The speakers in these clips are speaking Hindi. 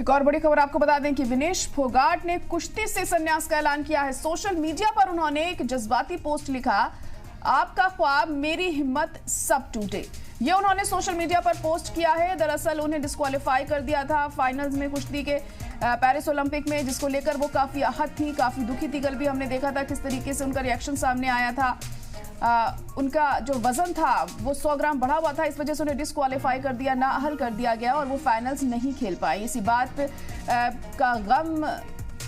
एक और बड़ी खबर आपको बता दें कि विनेश फोगाट ने कुश्ती से संन्यास का ऐलान किया है। सोशल मीडिया पर उन्होंने एक जज्बाती पोस्ट लिखा, आपका ख्वाब मेरी हिम्मत सब टूटे। ये उन्होंने सोशल मीडिया पर पोस्ट किया है। दरअसल उन्हें डिस्क्वालीफाई कर दिया था फाइनल्स में कुश्ती के पेरिस ओलंपिक में, जिसको लेकर वो काफी आहत थी, काफी दुखी थी। कल भी हमने देखा था किस तरीके से उनका रिएक्शन सामने आया था। उनका जो वजन था वो 100 ग्राम बढ़ा हुआ था, इस वजह से उन्हें डिस्क्वालीफाई कर दिया, नाअहल कर दिया गया और वो फाइनल्स नहीं खेल पाई। इसी बात का गम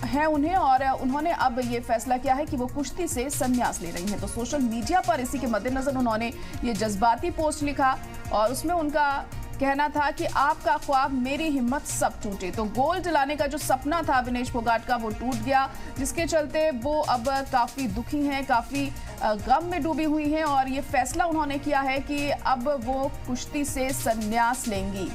है उन्हें और उन्होंने अब ये फैसला किया है कि वो कुश्ती से संन्यास ले रही हैं। तो सोशल मीडिया पर इसी के मद्देनजर उन्होंने ये जज्बाती पोस्ट लिखा और उसमें उनका कहना था कि आपका ख्वाब मेरी हिम्मत सब टूटे। तो गोल्ड लाने का जो सपना था विनेश फोगाट का वो टूट गया, जिसके चलते वो अब काफी दुखी हैं, काफी गम में डूबी हुई हैं और ये फैसला उन्होंने किया है कि अब वो कुश्ती से संन्यास लेंगी।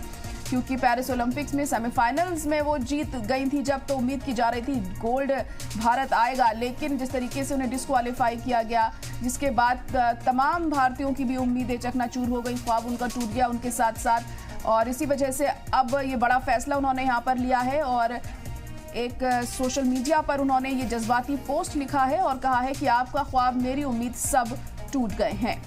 क्योंकि पेरिस ओलंपिक्स में सेमीफाइनल्स में वो जीत गई थी जब, तो उम्मीद की जा रही थी गोल्ड भारत आएगा, लेकिन जिस तरीके से उन्हें डिस्क्वालीफाई किया गया, जिसके बाद तमाम भारतीयों की भी उम्मीदें चकनाचूर हो गई, ख्वाब उनका टूट गया उनके साथ साथ। और इसी वजह से अब ये बड़ा फैसला उन्होंने यहाँ पर लिया है और एक सोशल मीडिया पर उन्होंने ये जज्बाती पोस्ट लिखा है और कहा है कि आपका ख्वाब मेरी उम्मीद सब टूट गए हैं।